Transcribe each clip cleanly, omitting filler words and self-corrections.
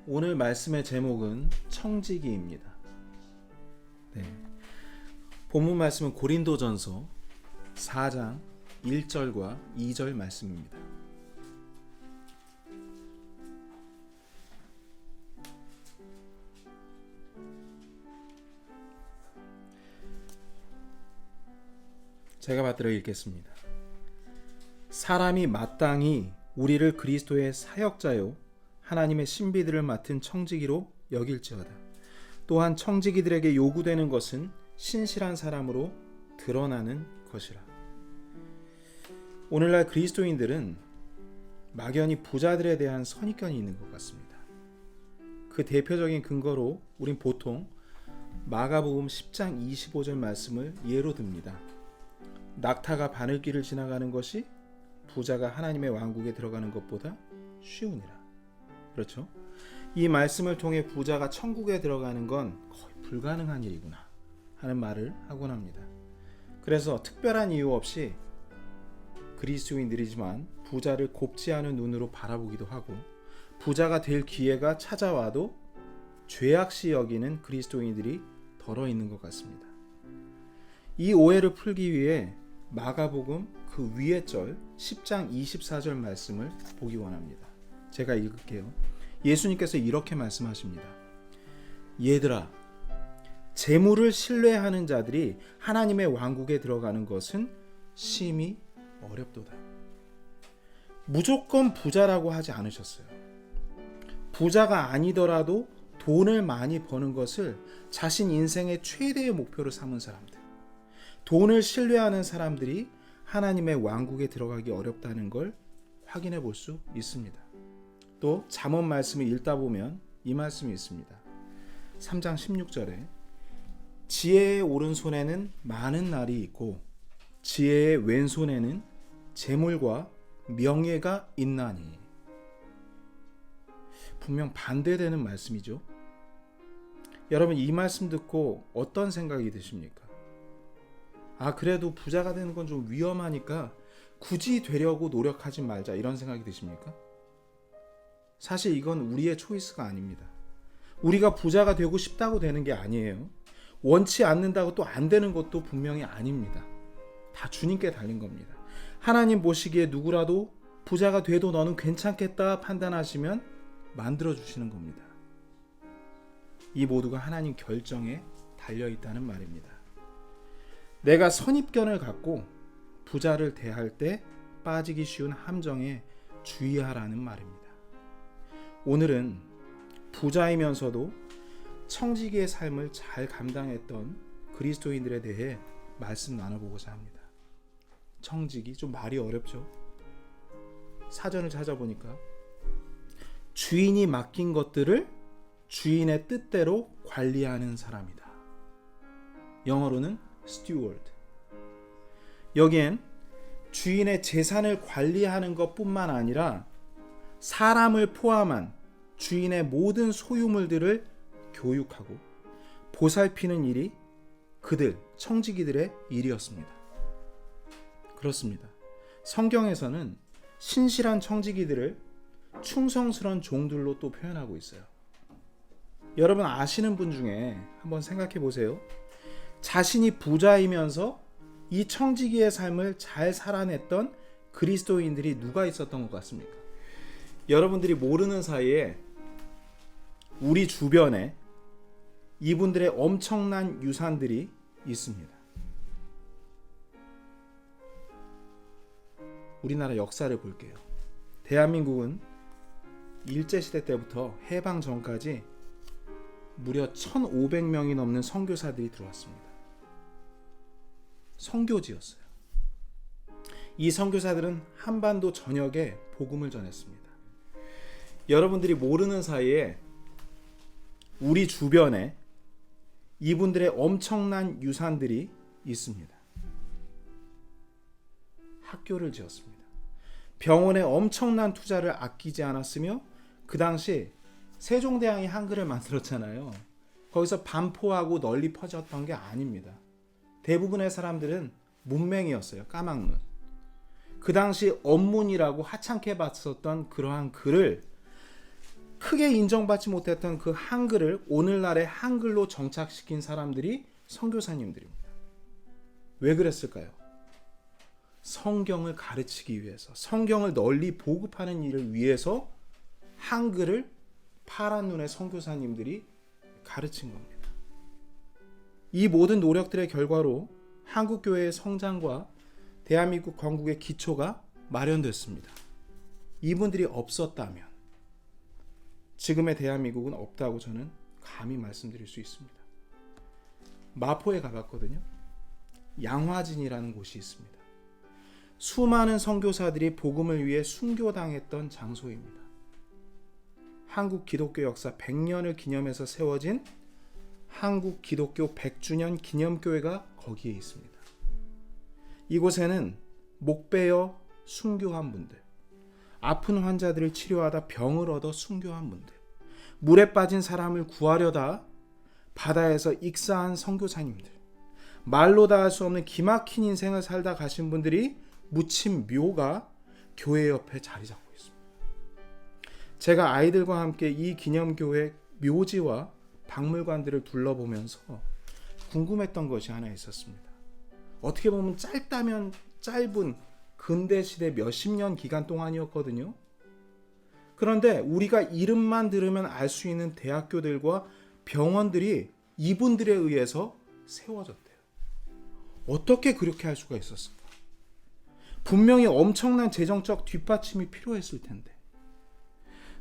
오늘 말씀의 제목은 청지기입니다. 본문 말씀은 고린도전서 4장 1절과 2절 말씀입니다. 제가 받들어 읽겠습니다. 사람이 마땅히 우리를 그리스도의 사역자요 하나님의 신비들을 맡은 청지기로 여길지어다. 또한 청지기들에게 요구되는 것은 신실한 사람으로 드러나는 것이라. 오늘날 그리스도인들은 막연히 부자들에 대한 선입견이 있는 것 같습니다. 그 대표적인 근거로 우린 보통 마가복음 10장 25절 말씀을 예로 듭니다. 낙타가 바늘길을 지나가는 것이 부자가 하나님의 왕국에 들어가는 것보다 쉬우니라. 그렇죠? 이 말씀을 통해 부자가 천국에 들어가는 건 거의 불가능한 일이구나 하는 말을 하곤 합니다. 그래서 특별한 이유 없이 그리스도인들이지만 부자를 곱지 않은 눈으로 바라보기도 하고, 부자가 될 기회가 찾아와도 죄악시 여기는 그리스도인들이 덜어 있는 것 같습니다. 이 오해를 풀기 위해 마가복음 그 위의 절 10장 24절 말씀을 보기 원합니다. 제가 읽을게요. 예수님께서 이렇게 말씀하십니다. 얘들아, 재물을 신뢰하는 자들이 하나님의 왕국에 들어가는 것은 심히 어렵도다. 무조건 부자라고 하지 않으셨어요. 부자가 아니더라도 돈을 많이 버는 것을 자신 인생의 최대의 목표로 삼은 사람들, 돈을 신뢰하는 사람들이 하나님의 왕국에 들어가기 어렵다는 걸 확인해 볼 수 있습니다. 또 잠언 말씀을 읽다 보면 이 말씀이 있습니다. 3장 16절에 지혜의 오른손에는 많은 날이 있고 지혜의 왼손에는 재물과 명예가 있나니. 분명 반대되는 말씀이죠. 여러분, 이 말씀 듣고 어떤 생각이 드십니까? 그래도 부자가 되는 건 좀 위험하니까 굳이 되려고 노력하지 말자, 이런 생각이 드십니까? 사실 이건 우리의 초이스가 아닙니다. 우리가 부자가 되고 싶다고 되는 게 아니에요. 원치 않는다고 또 안 되는 것도 분명히 아닙니다. 다 주님께 달린 겁니다. 하나님 보시기에 누구라도 부자가 돼도 너는 괜찮겠다 판단하시면 만들어주시는 겁니다. 이 모두가 하나님 결정에 달려있다는 말입니다. 내가 선입견을 갖고 부자를 대할 때 빠지기 쉬운 함정에 주의하라는 말입니다. 오늘은 부자이면서도 청지기의 삶을 잘 감당했던 그리스도인들에 대해 말씀 나눠보고자 합니다. 청지기, 좀 말이 어렵죠? 사전을 찾아보니까 주인이 맡긴 것들을 주인의 뜻대로 관리하는 사람이다. 영어로는 steward. 여기엔 주인의 재산을 관리하는 것뿐만 아니라 사람을 포함한 주인의 모든 소유물들을 교육하고 보살피는 일이 그들, 청지기들의 일이었습니다. 그렇습니다. 성경에서는 신실한 청지기들을 충성스러운 종들로 또 표현하고 있어요. 여러분 아시는 분 중에 한번 생각해 보세요. 자신이 부자이면서 이 청지기의 삶을 잘 살아냈던 그리스도인들이 누가 있었던 것 같습니까? 여러분들이 모르는 사이에 우리 주변에 이분들의 엄청난 유산들이 있습니다. 우리나라 역사를 볼게요. 대한민국은 일제시대 때부터 해방 전까지 무려 1,500명이 넘는 선교사들이 들어왔습니다. 선교지였어요. 이 선교사들은 한반도 전역에 복음을 전했습니다. 여러분들이 모르는 사이에 우리 주변에 이분들의 엄청난 유산들이 있습니다. 학교를 지었습니다. 병원에 엄청난 투자를 아끼지 않았으며 그 당시 세종대왕이 한글을 만들었잖아요. 거기서 반포하고 널리 퍼졌던 게 아닙니다. 대부분의 사람들은 문맹이었어요. 까막눈. 그 당시 언문이라고 하찮게 봤었던 그러한 글을 크게 인정받지 못했던 그 한글을 오늘날의 한글로 정착시킨 사람들이 선교사님들입니다. 왜 그랬을까요? 성경을 가르치기 위해서, 성경을 널리 보급하는 일을 위해서 한글을 파란 눈의 선교사님들이 가르친 겁니다. 이 모든 노력들의 결과로 한국 교회의 성장과 대한민국 건국의 기초가 마련됐습니다. 이분들이 없었다면 지금의 대한민국은 없다고 저는 감히 말씀드릴 수 있습니다. 마포에 가봤거든요. 양화진이라는 곳이 있습니다. 수많은 선교사들이 복음을 위해 순교당했던 장소입니다. 한국 기독교 역사 100년을 기념해서 세워진 한국 기독교 100주년 기념교회가 거기에 있습니다. 이곳에는 목베어 순교한 분들, 아픈 환자들을 치료하다 병을 얻어 순교한 분들, 물에 빠진 사람을 구하려다 바다에서 익사한 선교사님들, 말로 다 할 수 없는 기막힌 인생을 살다 가신 분들이 묻힌 묘가 교회 옆에 자리 잡고 있습니다. 제가 아이들과 함께 이 기념교회 묘지와 박물관들을 둘러보면서 궁금했던 것이 하나 있었습니다. 어떻게 보면 짧다면 짧은 근대시대 몇십 년 기간 동안이었거든요. 그런데 우리가 이름만 들으면 알 수 있는 대학교들과 병원들이 이분들에 의해서 세워졌대요. 어떻게 그렇게 할 수가 있었을까? 분명히 엄청난 재정적 뒷받침이 필요했을 텐데,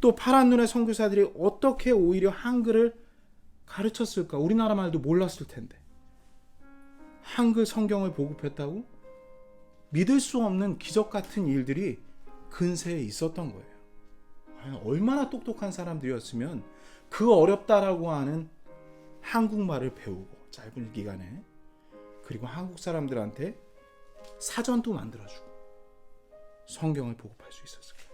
또 파란 눈의 선교사들이 어떻게 오히려 한글을 가르쳤을까? 우리나라 말도 몰랐을 텐데 한글 성경을 보급했다고? 믿을 수 없는 기적 같은 일들이 근세에 있었던 거예요. 과연 얼마나 똑똑한 사람들이었으면 그 어렵다라고 하는 한국말을 배우고 짧은 기간에, 그리고 한국 사람들한테 사전도 만들어주고 성경을 보급할 수 있었을까요?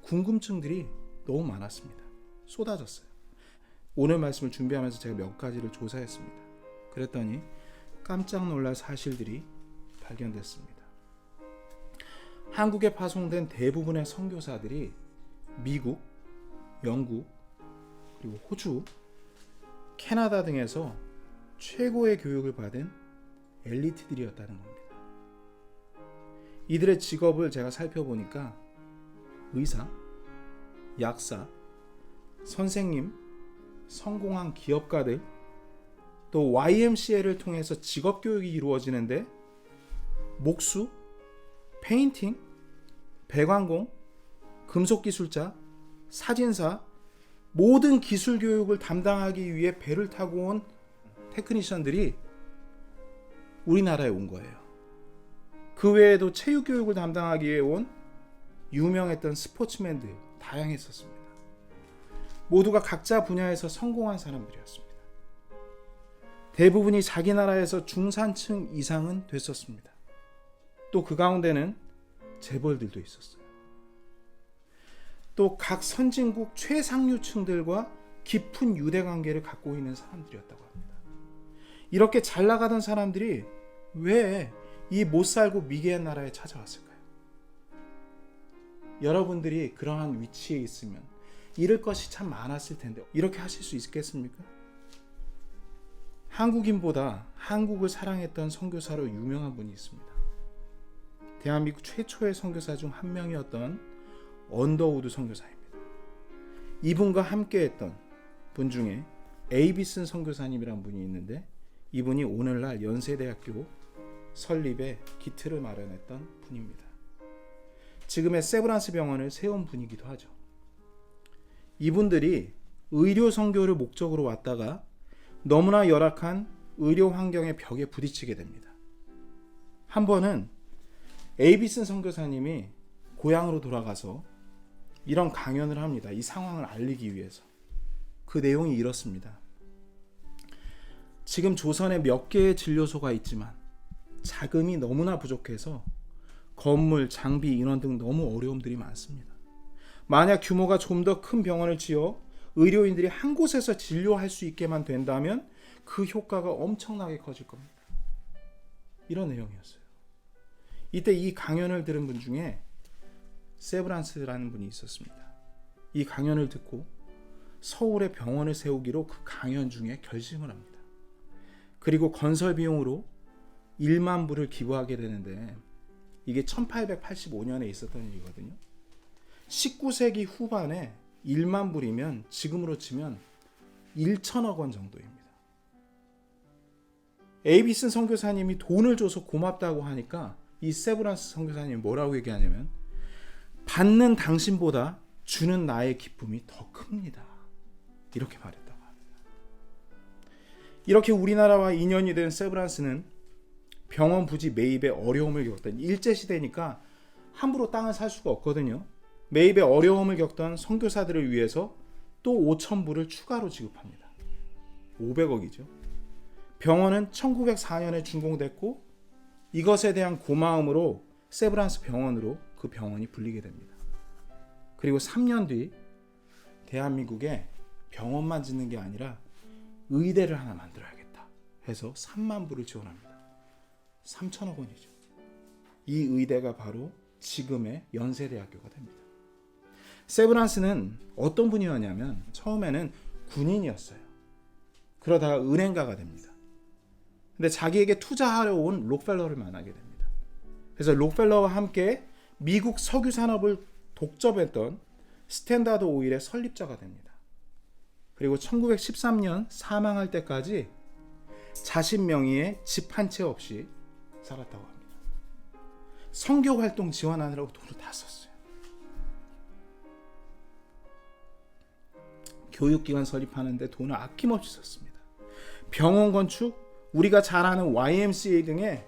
궁금증들이 너무 많았습니다. 쏟아졌어요. 오늘 말씀을 준비하면서 제가 몇 가지를 조사했습니다. 그랬더니 깜짝 놀랄 사실들이 발견됐습니다. 한국에 파송된 대부분의 선교사들이 미국, 영국, 그리고 호주, 캐나다 등에서 최고의 교육을 받은 엘리트들이었다는 겁니다. 이들의 직업을 제가 살펴보니까 의사, 약사, 선생님, 성공한 기업가들, 또 YMCA를 통해서 직업교육이 이루어지는데 목수, 페인팅, 배관공, 금속기술자, 사진사, 모든 기술교육을 담당하기 위해 배를 타고 온 테크니션들이 우리나라에 온 거예요. 그 외에도 체육교육을 담당하기 위해 온 유명했던 스포츠맨들 다양했었습니다. 모두가 각자 분야에서 성공한 사람들이었습니다. 대부분이 자기 나라에서 중산층 이상은 됐었습니다. 또 그 가운데는 재벌들도 있었어요. 또 각 선진국 최상류층들과 깊은 유대관계를 갖고 있는 사람들이었다고 합니다. 이렇게 잘 나가던 사람들이 왜 이 못살고 미개한 나라에 찾아왔을까요? 여러분들이 그러한 위치에 있으면 잃을 것이 참 많았을 텐데 이렇게 하실 수 있겠습니까? 한국인보다 한국을 사랑했던 선교사로 유명한 분이 있습니다. 대한민국 최초의 선교사 중 한 명이었던 언더우드 선교사입니다. 이분과 함께했던 분 중에 에이비슨 선교사님이란 분이 있는데, 이분이 오늘날 연세대학교 설립에 기틀을 마련했던 분입니다. 지금의 세브란스 병원을 세운 분이기도 하죠. 이분들이 의료 선교를 목적으로 왔다가 너무나 열악한 의료 환경의 벽에 부딪히게 됩니다. 한 번은 에이비슨 선교사님이 고향으로 돌아가서 이런 강연을 합니다. 이 상황을 알리기 위해서. 그 내용이 이렇습니다. 지금 조선에 몇 개의 진료소가 있지만 자금이 너무나 부족해서 건물, 장비, 인원 등 너무 어려움들이 많습니다. 만약 규모가 좀 더 큰 병원을 지어 의료인들이 한 곳에서 진료할 수 있게만 된다면 그 효과가 엄청나게 커질 겁니다. 이런 내용이었어요. 이때 이 강연을 들은 분 중에 세브란스라는 분이 있었습니다. 이 강연을 듣고 서울에 병원을 세우기로 그 강연 중에 결심을 합니다. 그리고 건설 비용으로 1만 불을 기부하게 되는데 이게 1885년에 있었던 일이거든요. 19세기 후반에 1만 불이면 지금으로 치면 1천억 원 정도입니다. 에이비슨 선교사님이 돈을 줘서 고맙다고 하니까 이 세브란스 선교사님이 뭐라고 얘기하냐면 받는 당신보다 주는 나의 기쁨이 더 큽니다. 이렇게 말했다고 합니다. 이렇게 우리나라와 인연이 된 세브란스는 병원 부지 매입에 어려움을 겪던 일제시대니까 함부로 땅을 살 수가 없거든요. 매입에 어려움을 겪던 선교사들을 위해서 또 5,000불을 추가로 지급합니다. 500억이죠. 병원은 1904년에 준공됐고 이것에 대한 고마움으로 세브란스 병원으로 그 병원이 불리게 됩니다. 그리고 3년 뒤 대한민국에 병원만 짓는 게 아니라 의대를 하나 만들어야겠다 해서 3만 불을 지원합니다. 3천억 원이죠. 이 의대가 바로 지금의 연세대학교가 됩니다. 세브란스는 어떤 분이었냐면 처음에는 군인이었어요. 그러다가 은행가가 됩니다. 근데 자기에게 투자하러 온 록펠러를 만나게 됩니다. 그래서 록펠러와 함께 미국 석유 산업을 독점했던 스탠다드 오일의 설립자가 됩니다. 그리고 1913년 사망할 때까지 자신 명의의 집 한 채 없이 살았다고 합니다. 선교 활동 지원하느라고 돈을 다 썼어요. 교육기관 설립하는데 돈을 아낌없이 썼습니다. 병원 건축, 우리가 잘 아는 YMCA 등에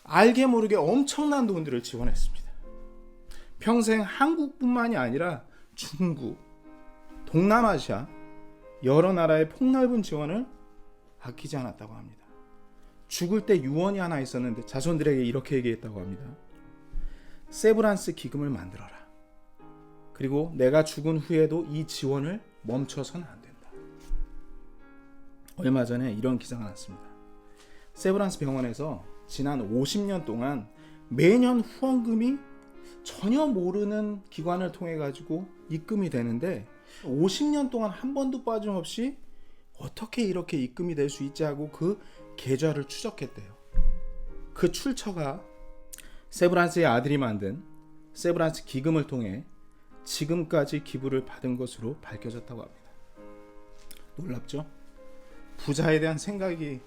알게 모르게 엄청난 돈들을 지원했습니다. 평생 한국뿐만이 아니라 중국, 동남아시아 여러 나라의 폭넓은 지원을 아끼지 않았다고 합니다. 죽을 때 유언이 하나 있었는데 자손들에게 이렇게 얘기했다고 합니다. 세브란스 기금을 만들어라. 그리고 내가 죽은 후에도 이 지원을 멈춰서는 안 된다. 얼마 전에 이런 기사가 났습니다. 세브란스 병원에서 지난 50년 동안 매년 후원금이 전혀 모르는 기관을 통해 가지고 입금이 되는데 50년 동안 한 번도 빠짐없이 어떻게 이렇게 입금이 될 수 있지 하고 그 계좌를 추적했대요. 그 출처가 세브란스의 아들이 만든 세브란스 기금을 통해 지금까지 기부를 받은 것으로 밝혀졌다고 합니다. 놀랍죠? 부자에 대한 생각이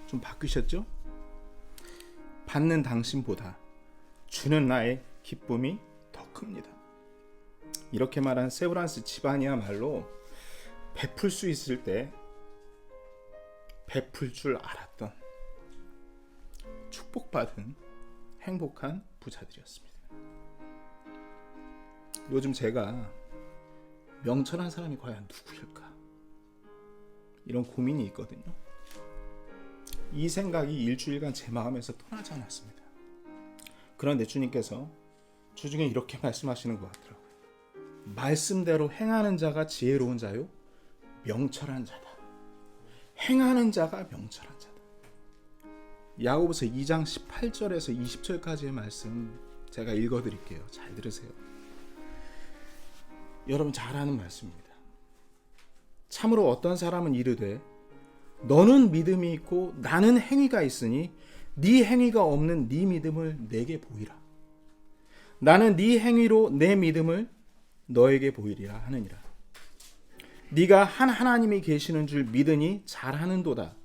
좀 바뀌셨죠? 받는 당신보다 주는 나의 기쁨이 더 큽니다. 이렇게 말한 세브란스 집안이야말로 베풀 수 있을 때 베풀 줄 알았던 축복받은 행복한 부자들이었습니다. 요즘 제가 명철한 사람이 과연 누구일까? 이런 고민이 있거든요. 이 생각이 일주일간 제 마음에서 떠나지 않았습니다. 그런데 주님께서 주중에 이렇게 말씀하시는 것 같더라고요. 말씀대로 행하는 자가 지혜로운 자요 명철한 자다. 행하는 자가 명철한 자다. 야고보서 2장 18절에서 20절까지의 말씀 제가 읽어드릴게요. 잘 들으세요. 여러분 잘 아는 말씀입니다. 참으로 어떤 사람은 이르되 너는 믿음이 있고 나는 행위가 있으니 네 행위가 없는 네 믿음을 내게 보이라. 나는 네 행위로 내 믿음을 너에게 보이리라 하느니라. 네가 한 하나님이 계시는 줄 믿으니 잘하는도다.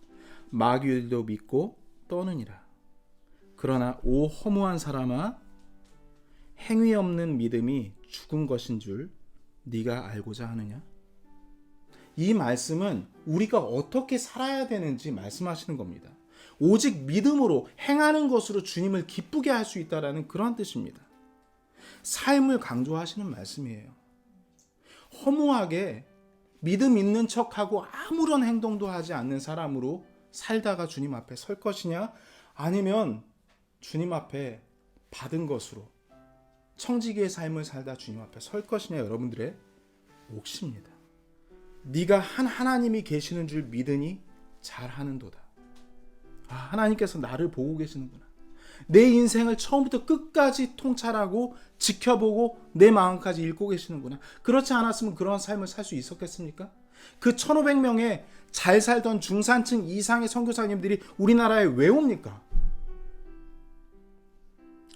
마귀들도 믿고 떠느니라. 그러나 오 허무한 사람아, 행위 없는 믿음이 죽은 것인 줄 네가 알고자 하느냐? 이 말씀은 우리가 어떻게 살아야 되는지 말씀하시는 겁니다. 오직 믿음으로 행하는 것으로 주님을 기쁘게 할 수 있다라는 그런 뜻입니다. 삶을 강조하시는 말씀이에요. 허무하게 믿음 있는 척하고 아무런 행동도 하지 않는 사람으로 살다가 주님 앞에 설 것이냐, 아니면 주님 앞에 받은 것으로 청지기의 삶을 살다 주님 앞에 설 것이냐, 여러분들의 몫입니다. 네가 한 하나님이 계시는 줄 믿으니 잘하는도다. 하나님께서 나를 보고 계시는구나. 내 인생을 처음부터 끝까지 통찰하고 지켜보고 내 마음까지 읽고 계시는구나. 그렇지 않았으면 그런 삶을 살 수 있었겠습니까? 그 1500명의 잘 살던 중산층 이상의 선교사님들이 우리나라에 왜 옵니까?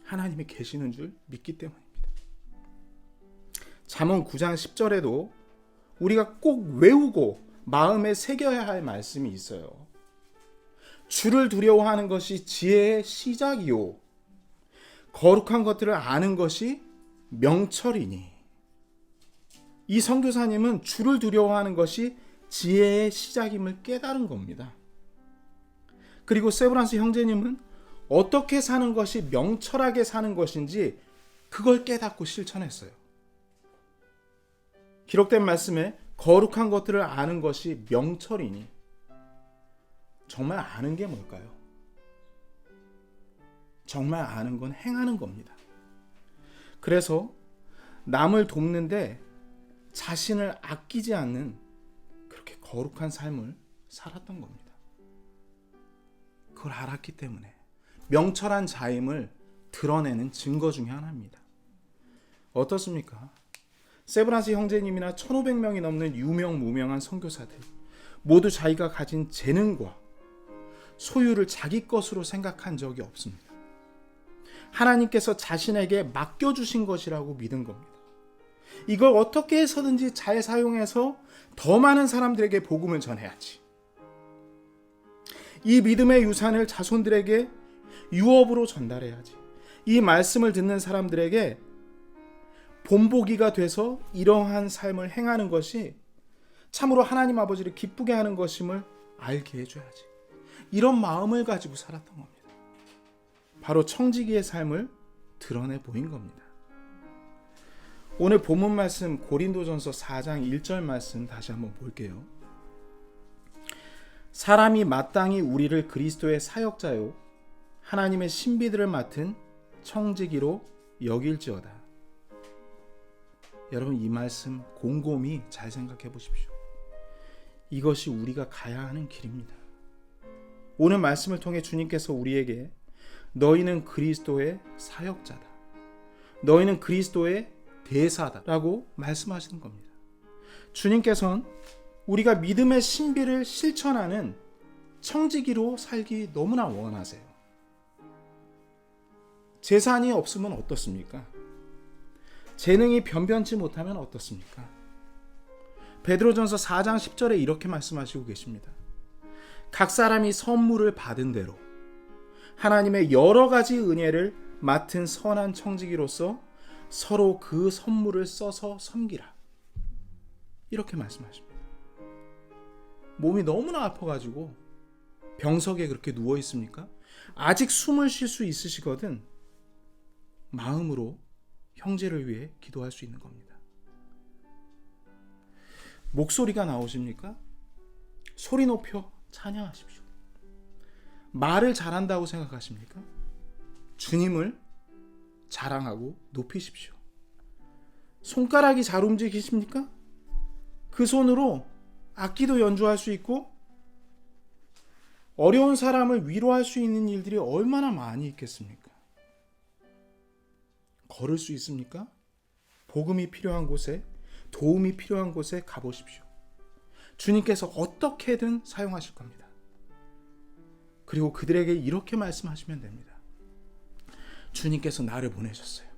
하나님이 계시는 줄 믿기 때문입니다. 잠언 9장 10절에도 우리가 꼭 외우고 마음에 새겨야 할 말씀이 있어요. 주를 두려워하는 것이 지혜의 시작이요 거룩한 것들을 아는 것이 명철이니. 이 선교사님은 주를 두려워하는 것이 지혜의 시작임을 깨달은 겁니다. 그리고 세브란스 형제님은 어떻게 사는 것이 명철하게 사는 것인지 그걸 깨닫고 실천했어요. 기록된 말씀에 거룩한 것들을 아는 것이 명철이니, 정말 아는 게 뭘까요? 정말 아는 건 행하는 겁니다. 그래서 남을 돕는데 자신을 아끼지 않는 그렇게 거룩한 삶을 살았던 겁니다. 그걸 알았기 때문에 명철한 자임을 드러내는 증거 중에 하나입니다. 어떻습니까? 세브란스 형제님이나 1500명이 넘는 유명무명한 선교사들 모두 자기가 가진 재능과 소유를 자기 것으로 생각한 적이 없습니다. 하나님께서 자신에게 맡겨주신 것이라고 믿은 겁니다. 이걸 어떻게 해서든지 잘 사용해서 더 많은 사람들에게 복음을 전해야지. 이 믿음의 유산을 자손들에게 유업으로 전달해야지. 이 말씀을 듣는 사람들에게 본보기가 돼서 이러한 삶을 행하는 것이 참으로 하나님 아버지를 기쁘게 하는 것임을 알게 해줘야지. 이런 마음을 가지고 살았던 겁니다. 바로 청지기의 삶을 드러내 보인 겁니다. 오늘 본문 말씀 고린도전서 4장 1절 말씀 다시 한번 볼게요. 사람이 마땅히 우리를 그리스도의 사역자요 하나님의 신비들을 맡은 청지기로 여길지어다. 여러분, 이 말씀 곰곰이 잘 생각해 보십시오. 이것이 우리가 가야 하는 길입니다. 오늘 말씀을 통해 주님께서 우리에게 너희는 그리스도의 사역자다, 너희는 그리스도의 대사다 라고 말씀하시는 겁니다. 주님께서는 우리가 믿음의 신비를 실천하는 청지기로 살기 너무나 원하세요. 재산이 없으면 어떻습니까? 재능이 변변치 못하면 어떻습니까? 베드로전서 4장 10절에 이렇게 말씀하시고 계십니다. 각 사람이 선물을 받은 대로 하나님의 여러 가지 은혜를 맡은 선한 청지기로서 서로 그 선물을 써서 섬기라. 이렇게 말씀하십니다. 몸이 너무나 아파가지고 병석에 그렇게 누워 있습니까? 아직 숨을 쉴 수 있으시거든 마음으로 형제를 위해 기도할 수 있는 겁니다. 목소리가 나오십니까? 소리 높여 찬양하십시오. 말을 잘한다고 생각하십니까? 주님을 자랑하고 높이십시오. 손가락이 잘 움직이십니까? 그 손으로 악기도 연주할 수 있고 어려운 사람을 위로할 수 있는 일들이 얼마나 많이 있겠습니까? 걸을 수 있습니까? 복음이 필요한 곳에, 도움이 필요한 곳에 가보십시오. 주님께서 어떻게든 사용하실 겁니다. 그리고 그들에게 이렇게 말씀하시면 됩니다. 주님께서 나를 보내셨어요.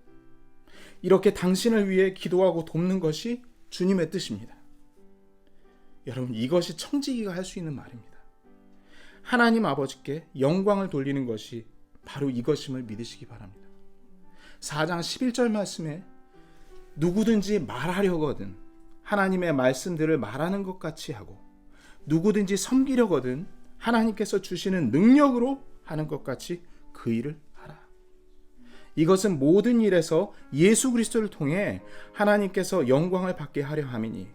이렇게 당신을 위해 기도하고 돕는 것이 주님의 뜻입니다. 여러분, 이것이 청지기가 할 수 있는 말입니다. 하나님 아버지께 영광을 돌리는 것이 바로 이것임을 믿으시기 바랍니다. 4장 11절 말씀에 누구든지 말하려거든 하나님의 말씀들을 말하는 것 같이 하고 누구든지 섬기려거든 하나님께서 주시는 능력으로 하는 것 같이 그 일을 하라. 이것은 모든 일에서 예수 그리스도를 통해 하나님께서 영광을 받게 하려 함이니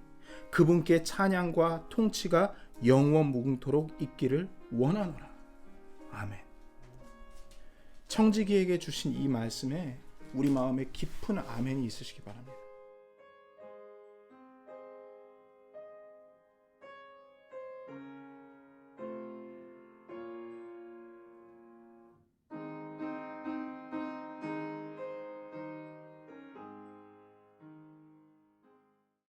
그분께 찬양과 통치가 영원 무궁토록 있기를 원하노라. 아멘. 청지기에게 주신 이 말씀에 우리 마음에 깊은 아멘이 있으시기 바랍니다.